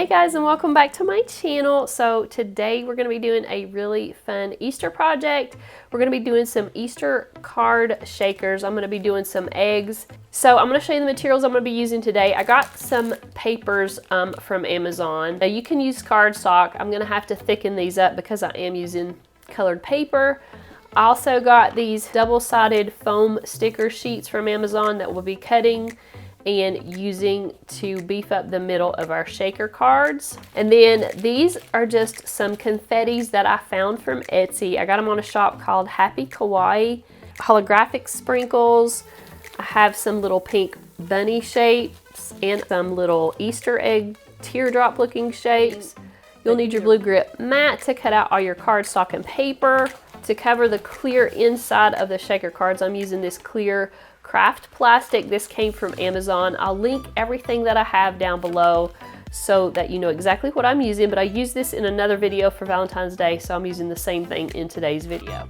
Hey guys, and welcome back to my channel. So today we're going to be doing a really fun Easter project. We're going to be doing some Easter card shakers. I'm going to be doing some eggs. So I'm going to show you the materials I'm going to be using today. I got some papers from Amazon. Now you can use cardstock. I'm going to have to thicken these up because I am using colored paper. I also got these double-sided foam sticker sheets from Amazon that we'll be cutting and using to beef up the middle of our shaker cards. And then these are just some confettis that I found from Etsy. I got them on a shop called Happy Kawaii. Holographic sprinkles. I have some little pink bunny shapes and some little Easter egg teardrop looking shapes. You'll need your blue grip mat to cut out all your cardstock and paper. To cover the clear inside of the shaker cards, I'm using this clear craft plastic. This came from Amazon. I'll link everything that I have down below so that you know exactly what I'm using, but I used this in another video for Valentine's Day, so I'm using the same thing in today's video.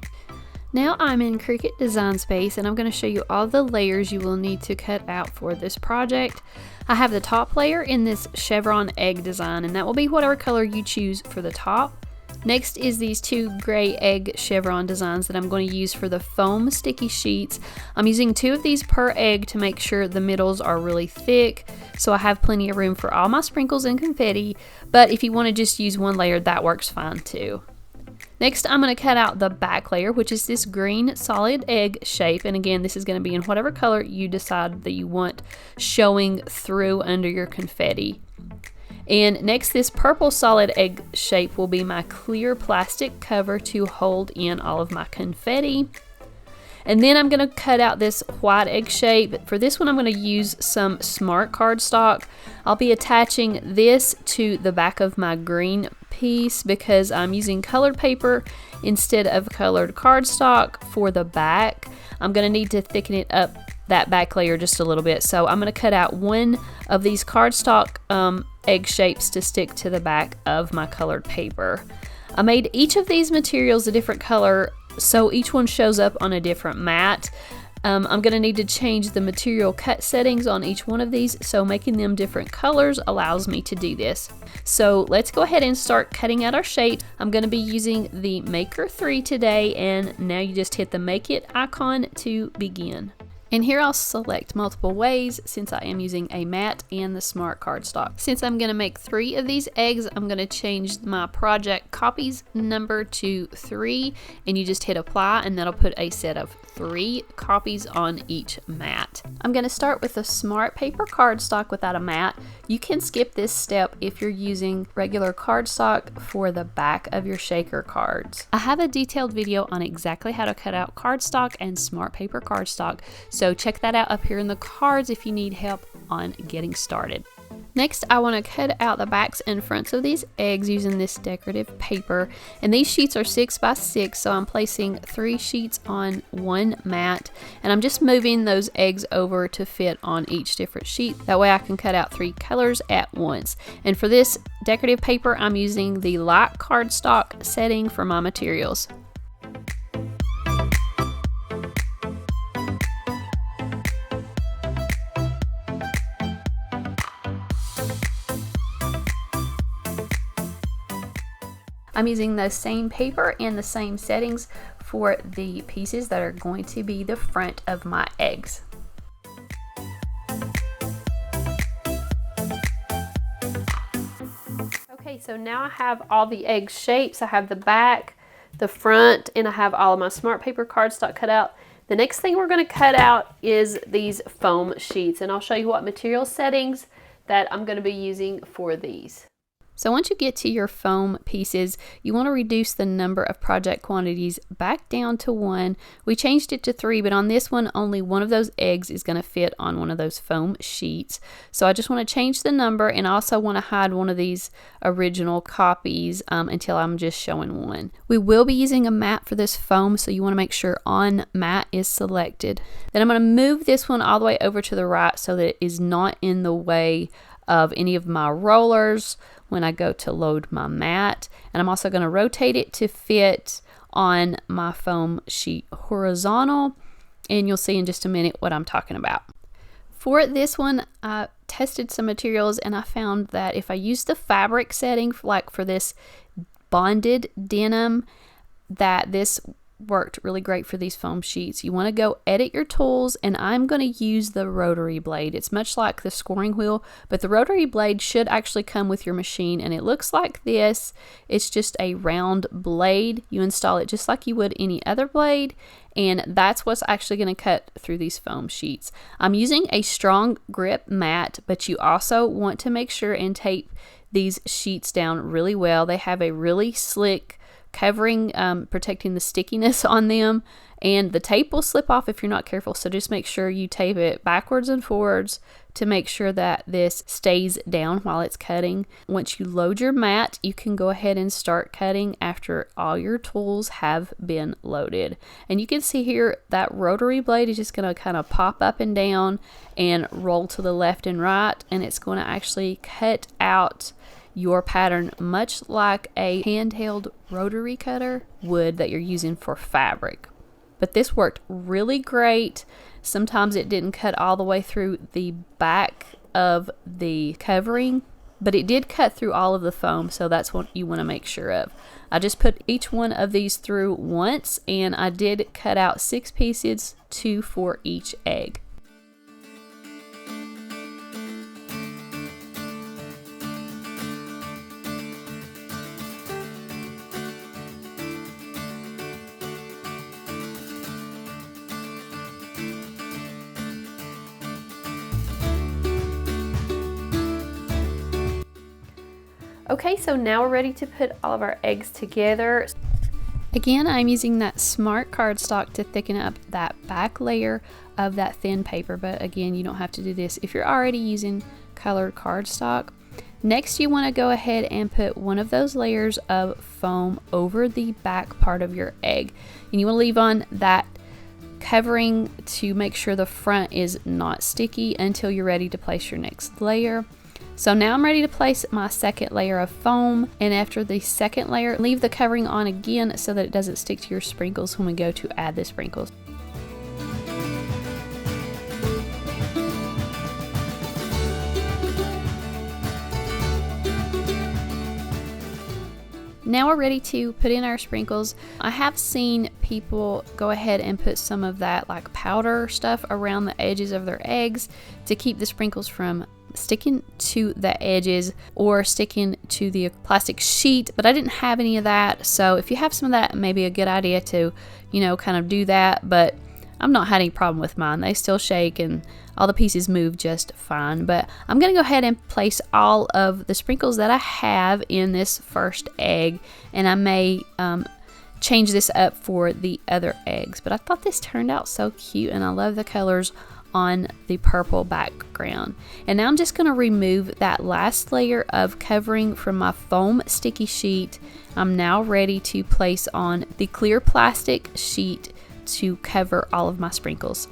Now I'm in Cricut Design Space and I'm going to show you all the layers you will need to cut out for this project. I have the top layer in this chevron egg design, and that will be whatever color you choose for the top. Next is these two gray egg chevron designs that I'm going to use for the foam sticky sheets. I'm using 2 of these per egg to make sure the middles are really thick, so I have plenty of room for all my sprinkles and confetti, but if you want to just use 1 layer, that works fine too. Next, I'm going to cut out the back layer, which is this green solid egg shape, and again, this is going to be in whatever color you decide that you want showing through under your confetti. And next, this purple solid egg shape will be my clear plastic cover to hold in all of my confetti. And then I'm going to cut out this white egg shape. For this one, I'm going to use some smart cardstock. I'll be attaching this to the back of my green piece because I'm using colored paper instead of colored cardstock for the back. I'm going to need to thicken it up, that back layer, just a little bit. So I'm going to cut out 1 of these cardstock egg shapes to stick to the back of my colored paper. I made each of these materials a different color, so each one shows up on a different mat. I'm going to need to change the material cut settings on each one of these, so making them different colors allows me to do this. So let's go ahead and start cutting out our shape. I'm going to be using the Maker 3 today, and now you just hit the Make It icon to begin. And here I'll select multiple ways since I am using a mat and the smart cardstock. Since I'm going to make 3 of these eggs, I'm going to change my project copies number to 3, and you just hit apply and that'll put a set of 3 copies on each mat. I'm going to start with a smart paper cardstock without a mat. You can skip this step if you're using regular cardstock for the back of your shaker cards. I have a detailed video on exactly how to cut out cardstock and smart paper cardstock, so check that out up here in the cards if you need help on getting started. Next, I want to cut out the backs and fronts of these eggs using this decorative paper, and these sheets are 6 by 6, so I'm placing 3 sheets on 1 mat, and I'm just moving those eggs over to fit on each different sheet. That way I can cut out 3 colors at once. And for this decorative paper, I'm using the light cardstock setting for my materials. I'm using the same paper and the same settings for the pieces that are going to be the front of my eggs. Okay, so now I have all the egg shapes. I have the back, the front, and I have all of my smart paper cardstock cut out. The next thing we're going to cut out is these foam sheets, and I'll show you what material settings that I'm going to be using for these. So once you get to your foam pieces, you want to reduce the number of project quantities back down to 1. We changed it to 3, but on this one, only 1 of those eggs is going to fit on one of those foam sheets. So I just want to change the number, and I also want to hide one of these original copies until I'm just showing 1. We will be using a mat for this foam, so you want to make sure on mat is selected. Then I'm going to move this one all the way over to the right so that it is not in the way of any of my rollers when I go to load my mat. And I'm also going to rotate it to fit on my foam sheet horizontal, and you'll see in just a minute what I'm talking about. For this one, I tested some materials and I found that if I use the fabric setting, like for this bonded denim, that this worked really great for these foam sheets. You want to go edit your tools, and I'm going to use the rotary blade. It's much like the scoring wheel, but the rotary blade should actually come with your machine, and it looks like this. It's just a round blade. You install it just like you would any other blade, and that's what's actually going to cut through these foam sheets. I'm using a strong grip mat, but you also want to make sure and tape these sheets down really well. They have a really slick covering, protecting the stickiness on them, and the tape will slip off if you're not careful, so just make sure you tape it backwards and forwards to make sure that this stays down while it's cutting. Once you load your mat, you can go ahead and start cutting after all your tools have been loaded. And you can see here that rotary blade is just going to kind of pop up and down and roll to the left and right, and it's going to actually cut out your pattern much like a handheld rotary cutter would that you're using for fabric. But this worked really great. Sometimes it didn't cut all the way through the back of the covering, but it did cut through all of the foam, so that's what you want to make sure of. I just put each one of these through once, and I did cut out 6 pieces, 2 for each egg. Okay, so now we're ready to put all of our eggs together. Again, I'm using that smart cardstock to thicken up that back layer of that thin paper, but again, you don't have to do this if you're already using colored cardstock. Next, you want to go ahead and put one of those layers of foam over the back part of your egg, and you want to leave on that covering to make sure the front is not sticky until you're ready to place your next layer. So now I'm ready to place my second layer of foam, and after the second layer, leave the covering on again so that it doesn't stick to your sprinkles when we go to add the sprinkles. Now we're ready to put in our sprinkles. I have seen people go ahead and put some of that like powder stuff around the edges of their eggs to keep the sprinkles from sticking to the edges or sticking to the plastic sheet, but I didn't have any of that. So if you have some of that, it may be a good idea to, kind of do that, but I've not had any problem with mine. They still shake and all the pieces move just fine. But I'm going to go ahead and place all of the sprinkles that I have in this first egg, and I may change this up for the other eggs. But I thought this turned out so cute, and I love the colors on the purple background. And now I'm just going to remove that last layer of covering from my foam sticky sheet. I'm now ready to place on the clear plastic sheet to cover all of my sprinkles.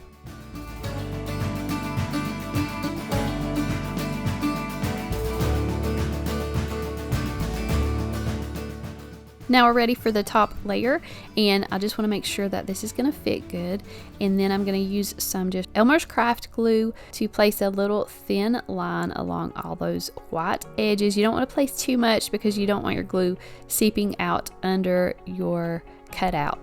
Now we're ready for the top layer, and I just want to make sure that this is going to fit good, and then I'm going to use some just Elmer's craft glue to place a little thin line along all those white edges. You don't want to place too much because you don't want your glue seeping out under your cutout.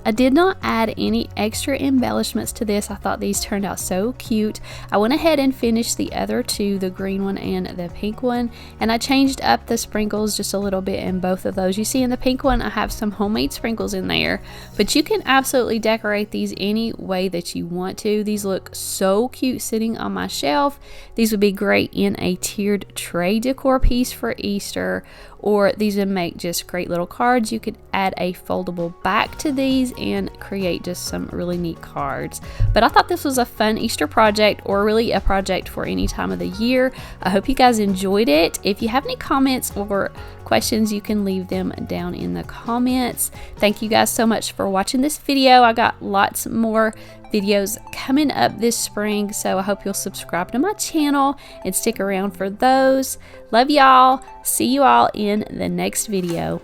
I did not add any extra embellishments to this. I thought these turned out so cute. I went ahead and finished the other two, the green one and the pink one, and I changed up the sprinkles just a little bit in both of those. You see in the pink one I have some homemade sprinkles in there, but you can absolutely decorate these any way that you want to. These look so cute sitting on my shelf. These would be great in a tiered tray decor piece for Easter, or these would make just great little cards. You could add a foldable back to these and create just some really neat cards. But I thought this was a fun Easter project, or really a project for any time of the year. I hope you guys enjoyed it. If you have any comments or questions, you can leave them down in the comments. Thank you guys so much for watching this video. I got lots more videos coming up this spring, so I hope you'll subscribe to my channel and stick around for those. Love y'all. See you all in the next video.